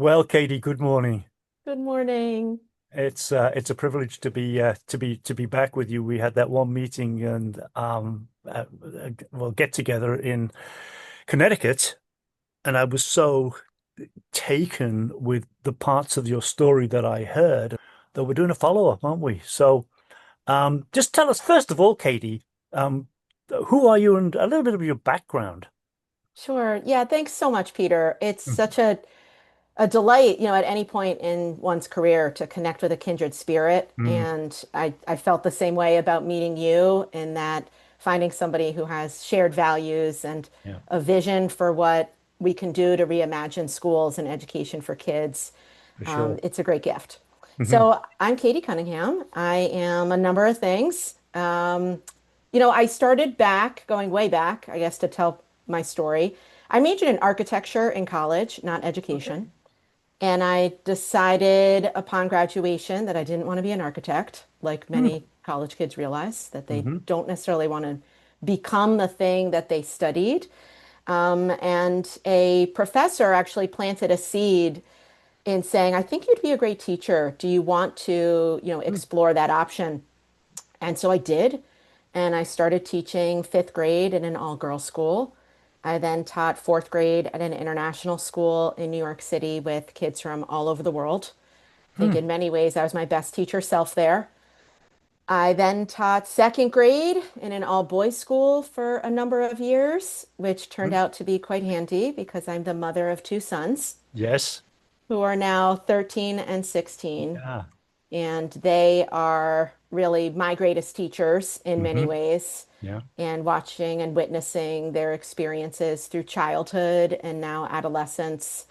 Well, Katie, good morning. Good morning. It's a privilege to be back with you. We had that one meeting and well, get together in Connecticut, and I was so taken with the parts of your story that I heard that we're doing a follow-up, aren't we? So, just tell us first of all, Katie, um, who are you and a little bit of your background. Sure. Yeah, thanks so much, Peter. It's such a delight, at any point in one's career to connect with a kindred spirit. Mm, And I felt the same way about meeting you in that finding somebody who has shared values and yeah, a vision for what we can do to reimagine schools and education for kids. for sure. It's a great gift. Hmm. So I'm Katie Cunningham. I am a number of things. I started back, going way back, I guess, to tell my story. I majored in architecture in college, not Okay. education. And I decided upon graduation that I didn't want to be an architect, like Mm, many college kids realize, that they hmm. don't necessarily want to become the thing that they studied. And a professor actually planted a seed in saying, I think you'd be a great teacher. Do you want to, explore that option? And so I did. And I started teaching fifth grade in an all-girls school. I then taught fourth grade at an international school in New York City with kids from all over the world. I think Mm, in many ways I was my best teacher self there. I then taught second grade in an all-boys school for a number of years, which turned mm. out to be quite handy because I'm the mother of two sons Yes. who are now 13 and 16. Yeah. And they are really my greatest teachers in many Hmm. ways. Yeah. And watching and witnessing their experiences through childhood and now adolescence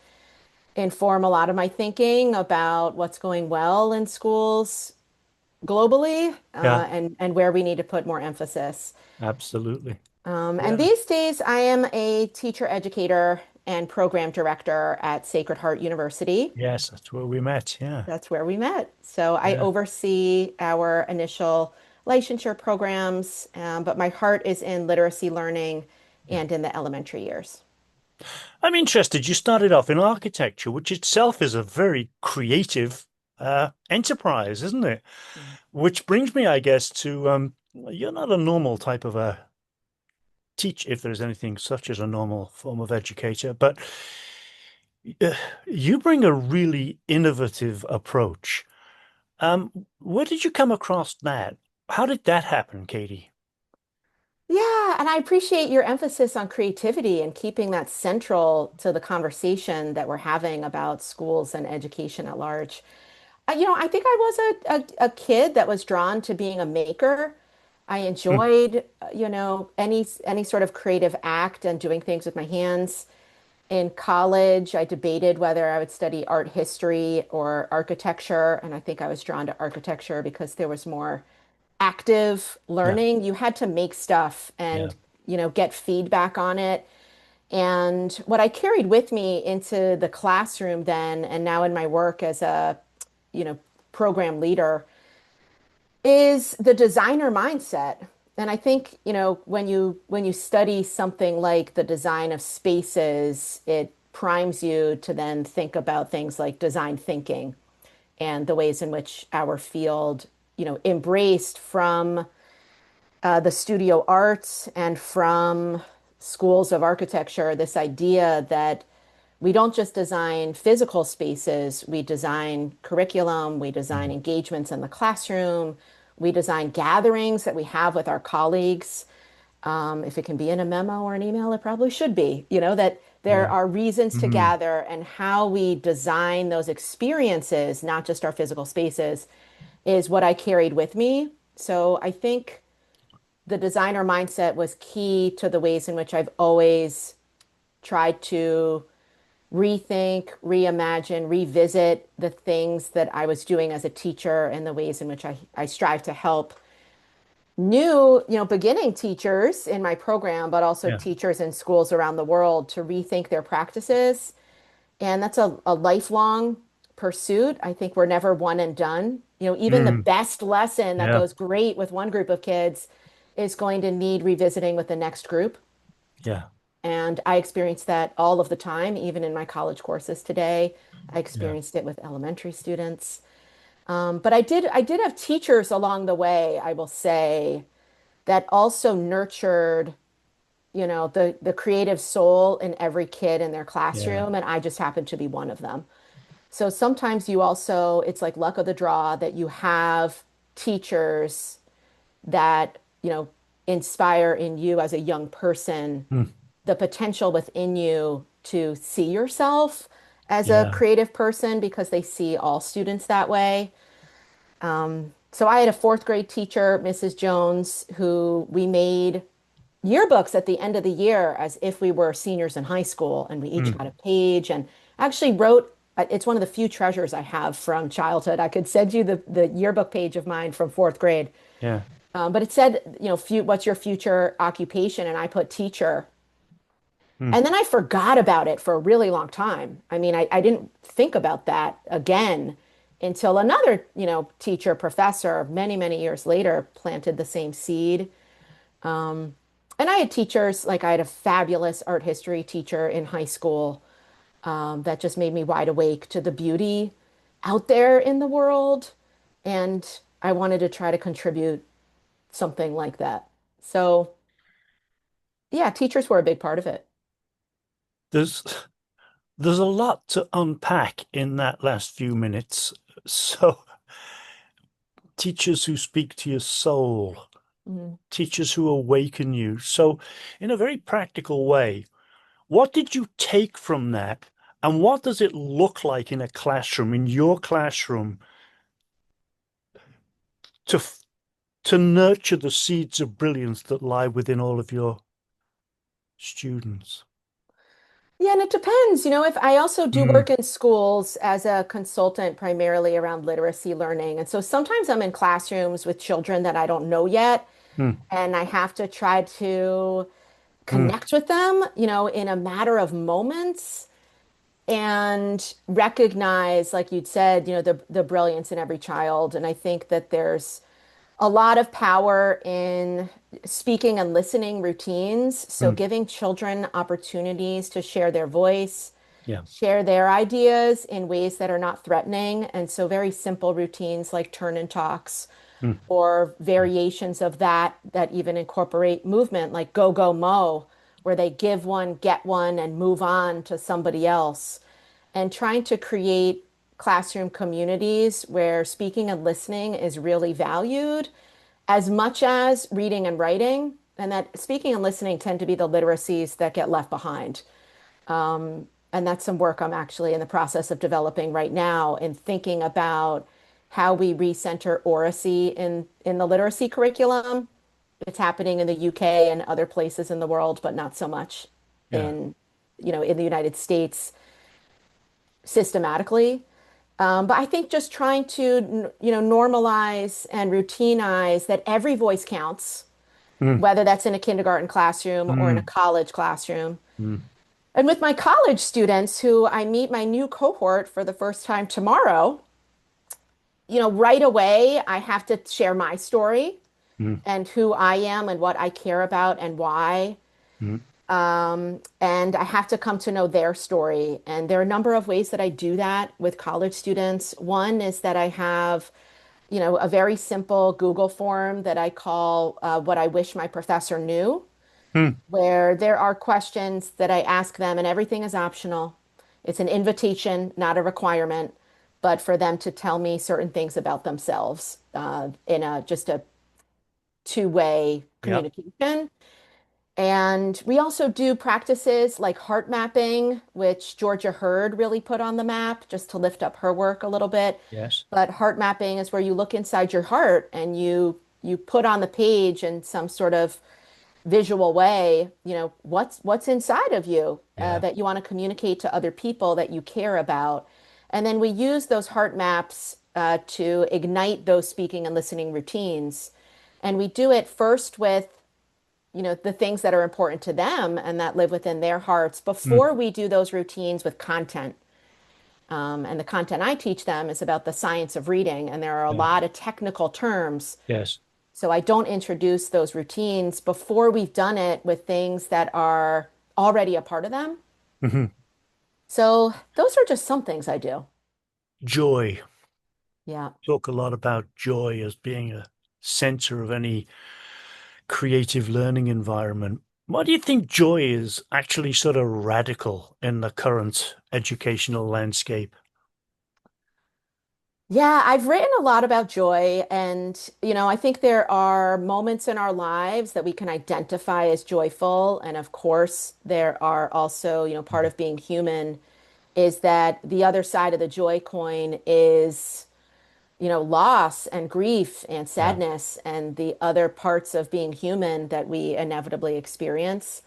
inform a lot of my thinking about what's going well in schools globally, Yeah. and where we need to put more emphasis. Absolutely. And Yeah. these days, I am a teacher educator and program director at Sacred Heart University. Yes, that's where we met. Yeah. That's where we met. So I Yeah. oversee our initial licensure programs, but my heart is in literacy learning Yeah. and in the elementary years. I'm interested. You started off in architecture, which itself is a very creative enterprise, isn't it? Mm. Which brings me, I guess, to you're not a normal type of a teach, if there's anything such as a normal form of educator, but uh, you bring a really innovative approach. Where did you come across that? How did that happen, Katie? Yeah, and I appreciate your emphasis on creativity and keeping that central to the conversation that we're having about schools and education at large. I think I was a kid that was drawn to being a maker. I Hmm. enjoyed, any sort of creative act and doing things with my hands. In college, I debated whether I would study art history or architecture, and I think I was drawn to architecture because there was more active Yeah. learning. You had to make stuff Yeah. and, get feedback on it. And what I carried with me into the classroom then, and now in my work as a, you know, program leader, is the designer mindset. And I think, when you study something like the design of spaces, it primes you to then think about things like design thinking and the ways in which our field, embraced from the studio arts and from schools of architecture, this idea that we don't just design physical spaces, we design curriculum, we design Mm. engagements in the classroom, we design gatherings that we have with our colleagues. If it can be in a memo or an email, it probably should be, that there Yeah. are reasons to Mm. gather and how we design those experiences, not just our physical spaces, is what I carried with me. So I think the designer mindset was key to the ways in which I've always tried to rethink, reimagine, revisit the things that I was doing as a teacher and the ways in which I strive to help new, beginning teachers in my program, but also Yeah. teachers in schools around the world to rethink their practices. And that's a lifelong pursuit. I think we're never one and done. Even the Mm. best lesson that Yeah. goes great with one group of kids is going to need revisiting with the next group. Yeah. And I experience that all of the time, even in my college courses today. I Yeah. experienced it with elementary students. But I did have teachers along the way, I will say, that also nurtured, the creative soul in every kid in their Yeah. classroom, and I just happened to be one of them. So sometimes you also, it's like luck of the draw that you have teachers that, inspire in you as a young person Mm. the potential within you to see yourself as a Yeah. creative person because they see all students that way. So I had a fourth grade teacher, Mrs. Jones, who we made yearbooks at the end of the year as if we were seniors in high school, and we each Mm. got a page and actually wrote. It's one of the few treasures I have from childhood. I could send you the yearbook page of mine from fourth grade. Yeah. But it said, what's your future occupation? And I put teacher. Mm. And then I forgot about it for a really long time. I mean, I didn't think about that again until another, teacher, professor, many, many years later planted the same seed. And I had teachers, like I had a fabulous art history teacher in high school, that just made me wide awake to the beauty out there in the world. And I wanted to try to contribute something like that. So, yeah, teachers were a big part of it. There's there's a lot to unpack in that last few minutes. So, teachers who speak to your soul, Mhm. teachers who awaken you. So, in a very practical way, what did you take from that? And what does it look like in a classroom, in your classroom, to to nurture the seeds of brilliance that lie within all of your students? Yeah, and it depends. If I also do Mm. work in schools as a consultant, primarily around literacy learning. And so sometimes I'm in classrooms with children that I don't know yet, Mm. and I have to try to Mm. connect with them, in a matter of moments and recognize, like you'd said, the brilliance in every child. And I think that there's a lot of power in speaking and listening routines. So Mm. giving children opportunities to share their voice, Yeah. share their ideas in ways that are not threatening. And so very simple routines like turn and talks Mm. or variations of that even incorporate movement like go go mo, where they give one, get one, and move on to somebody else. And trying to create classroom communities where speaking and listening is really valued as much as reading and writing, and that speaking and listening tend to be the literacies that get left behind. And that's some work I'm actually in the process of developing right now in thinking about how we recenter oracy in the literacy curriculum. It's happening in the UK and other places in the world, but not so much Yeah. in the United States systematically. But I think just trying to, normalize and routinize that every voice counts, Mm. whether that's in a kindergarten classroom or in a Mm. college classroom. Mm. And with my college students, who I meet my new cohort for the first time tomorrow, right away, I have to share my story Mm. and who I am and what I care about and why. Mm. And I have to come to know their story. And there are a number of ways that I do that with college students. One is that I have, a very simple Google form that I call what I wish my professor knew, Mm. where there are questions that I ask them, and everything is optional. It's an invitation, not a requirement, but for them to tell me certain things about themselves in a just a two-way Yep. communication. And we also do practices like heart mapping, which Georgia Hurd really put on the map just to lift up her work a little bit. Yes. But heart mapping is where you look inside your heart and you put on the page in some sort of visual way, what's inside of you Yeah. that you want to communicate to other people that you care about. And then we use those heart maps to ignite those speaking and listening routines. And we do it first with the things that are important to them and that live within their hearts Mm. before we do those routines with content. And the content I teach them is about the science of reading, and there are a Yeah. lot of technical terms. Yes. So I don't introduce those routines before we've done it with things that are already a part of them. Hmm. So those are just some things I do. Joy. Yeah. Talk a lot about joy as being a center of any creative learning environment. Why do you think joy is actually sort of radical in the current educational landscape? Yeah, I've written a lot about joy, and I think there are moments in our lives that we can identify as joyful, and of course, there are also, part of being human is that the other side of the joy coin is, loss and grief and Yeah. sadness and the other parts of being human that we inevitably experience.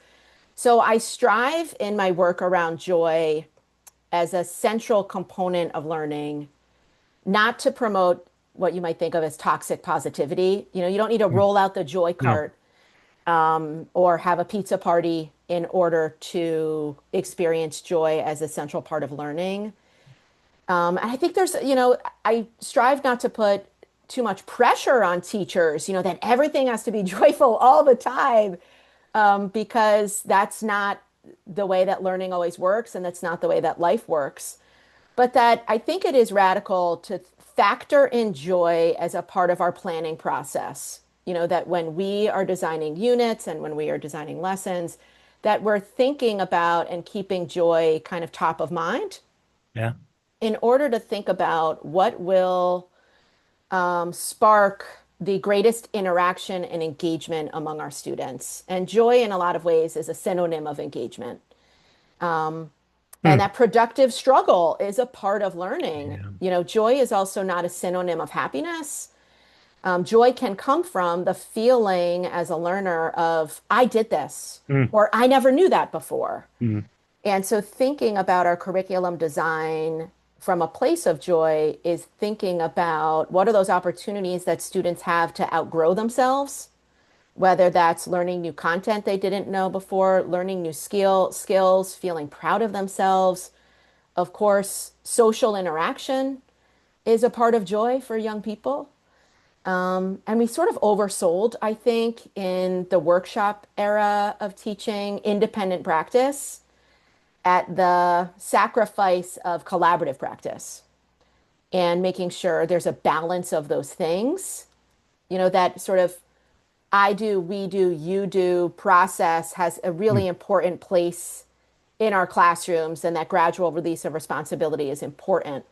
So I strive in my work around joy as a central component of learning, not to promote what you might think of as toxic positivity. You don't need to Mm. roll out the joy No. cart or have a pizza party in order to experience joy as a central part of learning. And I think I strive not to put too much pressure on teachers, that everything has to be joyful all the time, because that's not the way that learning always works, and that's not the way that life works. But that I think it is radical to factor in joy as a part of our planning process. That when we are designing units and when we are designing lessons, that we're thinking about and keeping joy kind of top of mind Yeah. in order to think about what will spark the greatest interaction and engagement among our students. And joy, in a lot of ways, is a synonym of engagement. And Mm. that productive struggle is a part of learning. Yeah. Joy is also not a synonym of happiness. Joy can come from the feeling as a learner of, I did this, Mm. or I never knew that before. Mm. And so thinking about our curriculum design from a place of joy is thinking about what are those opportunities that students have to outgrow themselves, whether that's learning new content they didn't know before, learning new skills, feeling proud of themselves. Of course, social interaction is a part of joy for young people. And we sort of oversold, I think, in the workshop era of teaching independent practice at the sacrifice of collaborative practice and making sure there's a balance of those things. That sort of I do, we do, you do process has a Mm. really important place in our classrooms, and that gradual release of responsibility is important.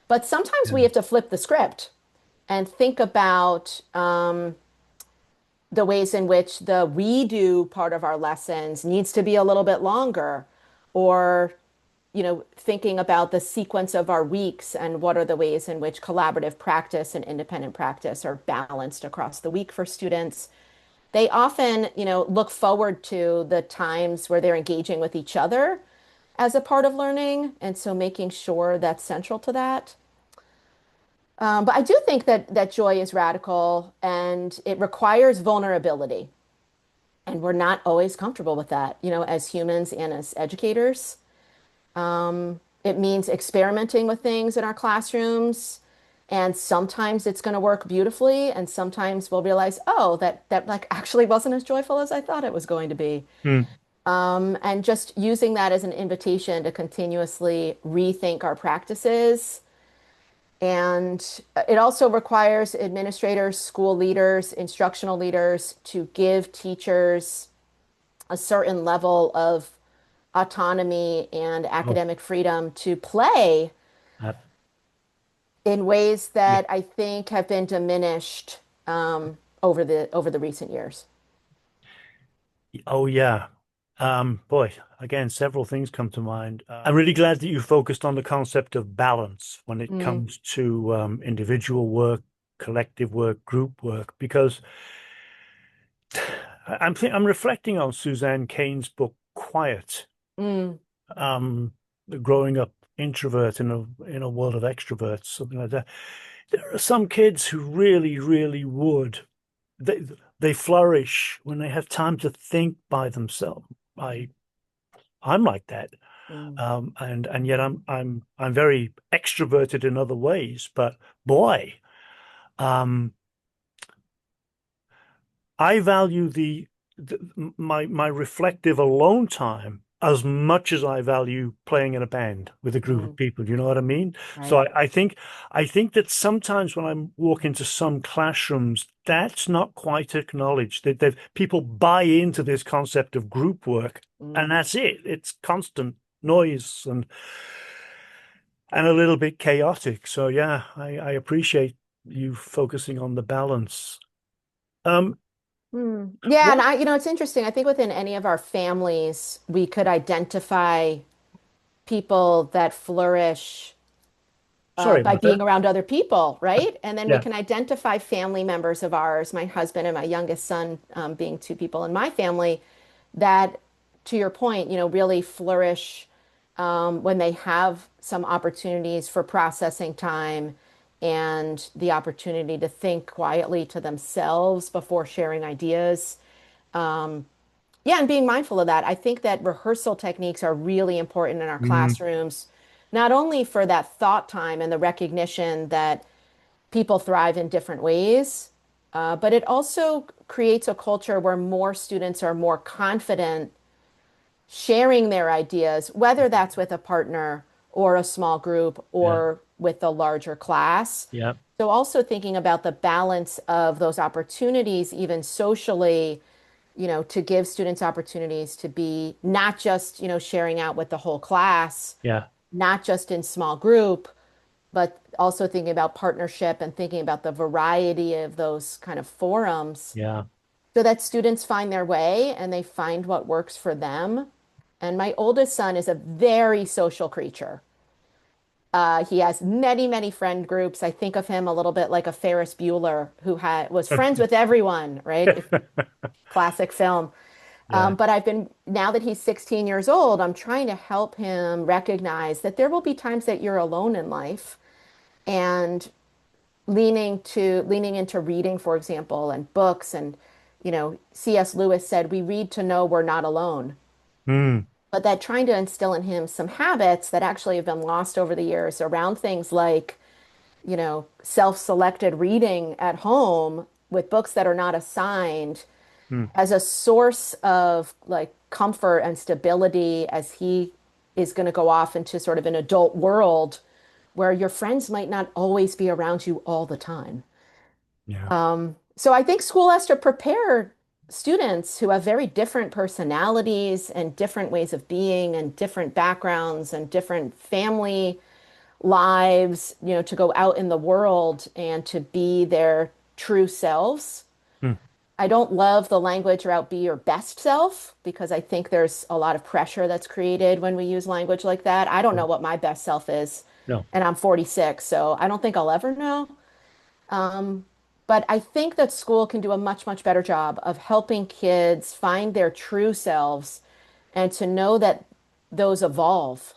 But sometimes Yeah. we have to flip the script and think about the ways in which the we do part of our lessons needs to be a little bit longer, or thinking about the sequence of our weeks and what are the ways in which collaborative practice and independent practice are balanced across the week for students. They often, look forward to the times where they're engaging with each other as a part of learning. And so making sure that's central to that. But I do think that joy is radical and it requires vulnerability. And we're not always comfortable with that, as humans and as educators. It means experimenting with things in our classrooms. And sometimes it's going to work beautifully, and sometimes we'll realize, oh, that like actually wasn't as joyful as I thought it was going to be. Mm. And just using that as an invitation to continuously rethink our practices. And it also requires administrators, school leaders, instructional leaders to give teachers a certain level of autonomy and Oh, academic freedom to play uh, in ways yeah. that I think have been diminished over the recent years. Oh, yeah. Boy, again, several things come to mind. I'm really glad that you focused on the concept of balance when it Mm, comes to individual work, collective work, group work, because I'm reflecting on Suzanne Cain's book Quiet, mm, um, the growing up introvert in a world of extroverts, something like that. There are some kids who really, really would. They they flourish when they have time to think by themselves. I I'm like that. mm, And yet I'm very extroverted in other ways. But boy, um, I value the my reflective alone time as much as I value playing in a band with a group of Mm, people. You know what I mean? So right. I think that sometimes when I walk into some classrooms, that's not quite acknowledged. That people buy into this concept of group work, and Mm. that's it. It's constant noise and a little bit chaotic. So yeah, I appreciate you focusing on the balance. Um, Hmm. Yeah, and what? it's interesting. I think within any of our families, we could identify people that flourish Sorry by about that. being around other people, right? And then we Yeah. can identify family members of ours, my husband and my youngest son, being two people in my family that, to your point, really flourish when they have some opportunities for processing time and the opportunity to think quietly to themselves before sharing ideas. Yeah, and being mindful of that. I think that rehearsal techniques are really important in our Mm, classrooms, not only for that thought time and the recognition that people thrive in different ways, but it also creates a culture where more students are more confident sharing their ideas, whether that's with a partner or a small group yeah. or with a larger class. Yeah. So, also thinking about the balance of those opportunities, even socially, to give students opportunities to be not just, sharing out with the whole class, Yeah. not just in small group, but also thinking about partnership and thinking about the variety of those kind of forums Yeah. so that students find their way and they find what works for them. And my oldest son is a very social creature. He has many, many friend groups. I think of him a little bit like a Ferris Bueller who was friends with everyone, right? If classic film. Yeah. But now that he's 16 years old, I'm trying to help him recognize that there will be times that you're alone in life and leaning into reading, for example, and books. And, C.S. Lewis said, we read to know we're not alone. Mm, But that trying to instill in him some habits that actually have been lost over the years around things like, self-selected reading at home with books that are not assigned mm, as a source of like comfort and stability as he is going to go off into sort of an adult world where your friends might not always be around you all the time. yeah. So I think school has to prepare students who have very different personalities and different ways of being and different backgrounds and different family lives, to go out in the world and to be their true selves. Mm, I don't love the language around be your best self because I think there's a lot of pressure that's created when we use language like that. I don't yeah. know what my best self is, No. and I'm 46, so I don't think I'll ever know. But I think that school can do a much, much better job of helping kids find their true selves and to know that those evolve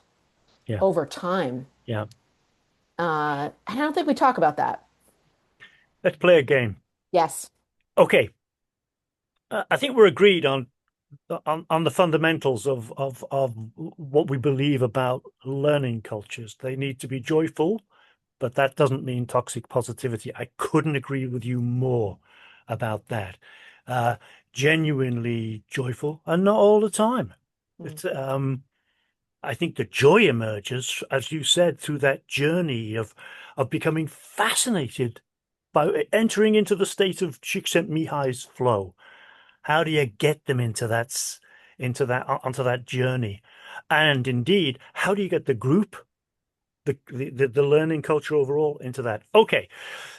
Yeah. over time. Yeah. And I don't think we talk about that. Let's play a game. Yes. Okay. I think we're agreed on the fundamentals of what we believe about learning cultures. They need to be joyful, but that doesn't mean toxic positivity. I couldn't agree with you more about that. Uh, Genuinely joyful and not all the time. Mm. It's I think the joy emerges, as you said, through that journey of becoming fascinated by entering into the state of Csikszentmihalyi's flow. How do you get them into that onto that journey? And indeed, how do you get the group, the learning culture overall into that? Okay,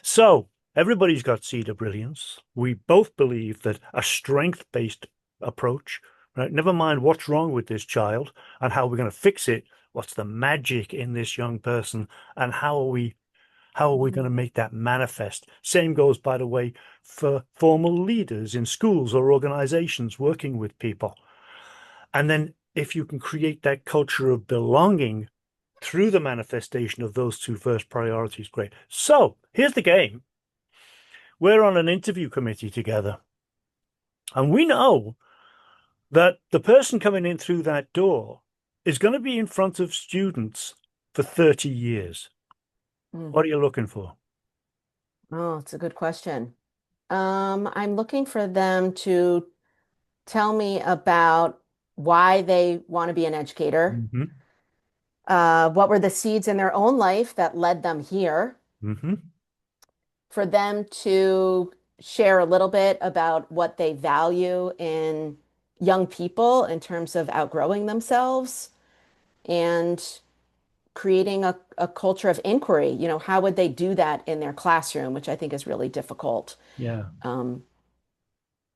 so everybody's got seed of brilliance. We both believe that a strength-based approach, right? Never mind what's wrong with this child and how we're going to fix it. What's the magic in this young person, and how are we going to make that manifest? Same goes, by the way, for formal leaders in schools or organizations working with people. And then if you can create that culture of belonging through the manifestation of those two first priorities, great. So here's the game. We're on an interview committee together, and we know that the person coming in through that door is going to be in front of students for 30 years. Mm. What are you looking for? Oh, it's a good question. I'm looking for them to tell me about why they want to be an educator. Hmm. What were the seeds in their own life that led them here? Hmm. For them to share a little bit about what they value in young people in terms of outgrowing themselves and creating a culture of inquiry. How would they do that in their classroom, which I think is really difficult Yeah. um,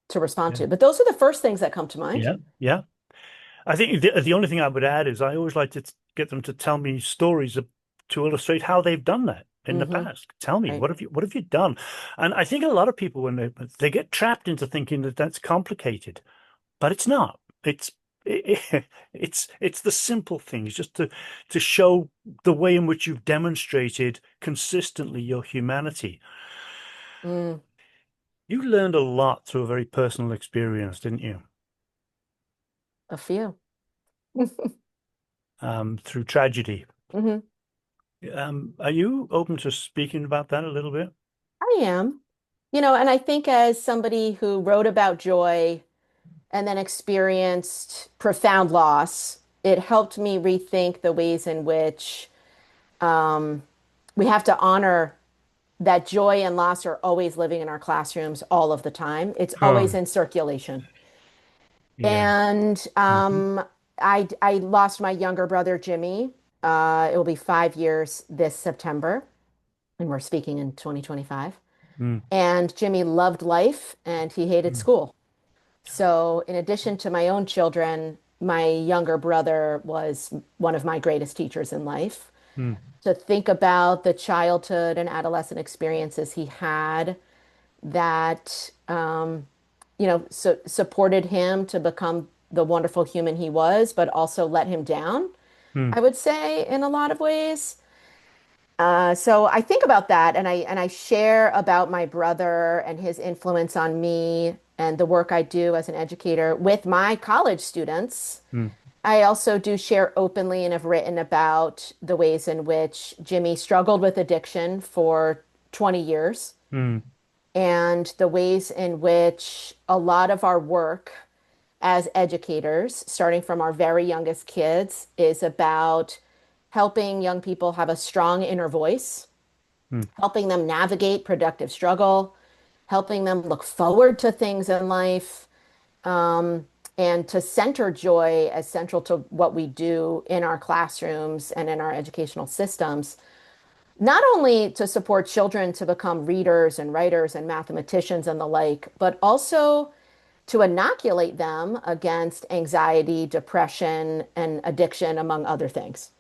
to respond Yeah. to. But those are the first things that come to mind. Yeah. Yeah. I think the only thing I would add is I always like to get them to tell me stories to illustrate how they've done that in the Hmm. past. Tell me, Right. what have you done? And I think a lot of people when they get trapped into thinking that that's complicated, but it's not. It's the simple things just to show the way in which you've demonstrated consistently your humanity. Mm, You learned a lot through a very personal experience, didn't you? a few. Through tragedy. Hmm. Are you open to speaking about that a little bit? I am. And I think as somebody who wrote about joy and then experienced profound loss, it helped me rethink the ways in which um, we have to honor that joy and loss are always living in our classrooms all of the time. It's Oh, always in circulation. yeah. And Hmm. I lost my younger brother, Jimmy. It will be 5 years this September, and we're speaking in 2025. Mm, And Jimmy loved life and he hated mm, school. So, in addition to my own children, my younger brother was one of my greatest teachers in life. mm, To think about the childhood and adolescent experiences he had that, supported him to become the wonderful human he was, but also let him down, mm, I would say, in a lot of ways. So I think about that and I share about my brother and his influence on me and the work I do as an educator with my college students. mm, I also do share openly and have written about the ways in which Jimmy struggled with addiction for 20 years mm, and the ways in which a lot of our work as educators, starting from our very youngest kids, is about helping young people have a strong inner voice, mm, helping them navigate productive struggle, helping them look forward to things in life, and to center joy as central to what we do in our classrooms and in our educational systems, not only to support children to become readers and writers and mathematicians and the like, but also to inoculate them against anxiety, depression, and addiction, among other things.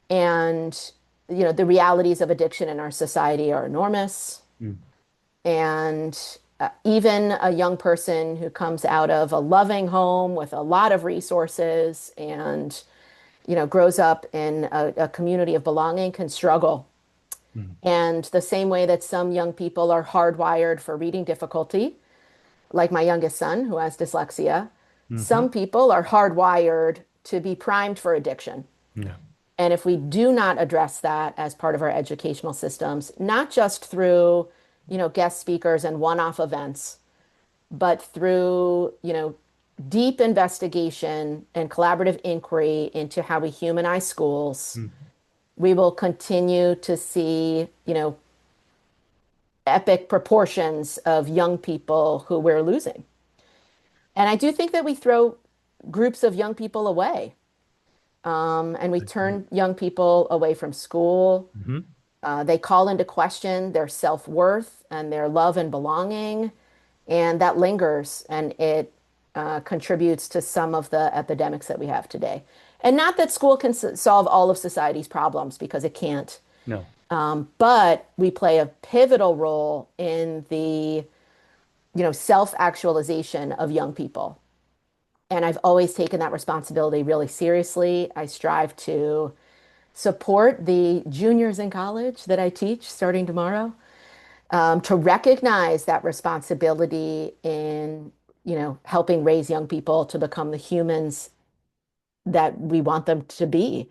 And, the realities of addiction in our society are enormous. mm, And even a young person who comes out of a loving home with a lot of resources and, grows up in a community of belonging can struggle. mm, And the same way that some young people are hardwired for reading difficulty, like my youngest son who has dyslexia, mhm. some people are hardwired to be primed for addiction. Yeah. And if we do not address that as part of our educational systems, not just through, guest speakers and one-off events, but through, deep investigation and collaborative inquiry into how we humanize schools, Mm, we will continue to see, epic proportions of young people who we're losing. And I do think that we throw groups of young people away, and we I agree. turn young people away from school. Mhm. They call into question their self-worth and their love and belonging, and that lingers and it contributes to some of the epidemics that we have today. And not that school can solve all of society's problems because it can't, No. but we play a pivotal role in the, self-actualization of young people. And I've always taken that responsibility really seriously. I strive to support the juniors in college that I teach starting tomorrow, to recognize that responsibility in, helping raise young people to become the humans that we want them to be.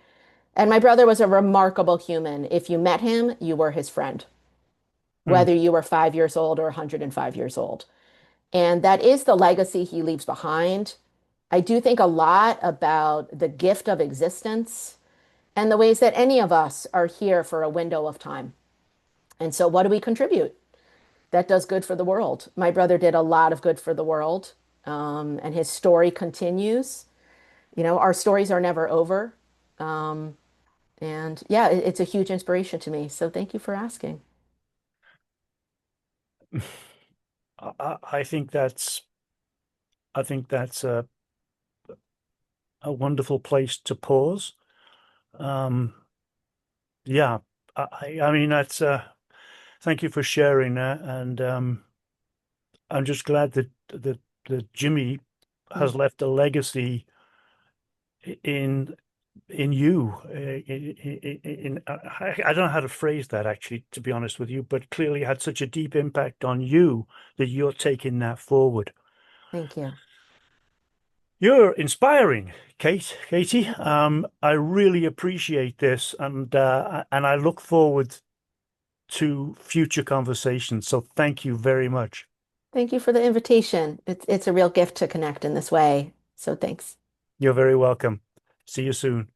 And my brother was a remarkable human. If you met him, you were his friend, Mm, whether you were 5 years old or 105 years old. And that is the legacy he leaves behind. I do think a lot about the gift of existence and the ways that any of us are here for a window of time. And so, what do we contribute that does good for the world? My brother did a lot of good for the world, and his story continues. You know, our stories are never over. Um, and yeah, it's a huge inspiration to me. So, thank you for asking. I think that's a wonderful place to pause. Um, yeah, I mean that's thank you for sharing that, and I'm just glad that Jimmy Mm, has left a legacy in you. I don't know how to phrase that actually, to be honest with you, but clearly had such a deep impact on you that you're taking that forward. thank you. You're inspiring, Katie. I really appreciate this, and I look forward to future conversations. So thank you very much. Thank you for the invitation. It's a real gift to connect in this way. So, thanks. You're very welcome. See you soon.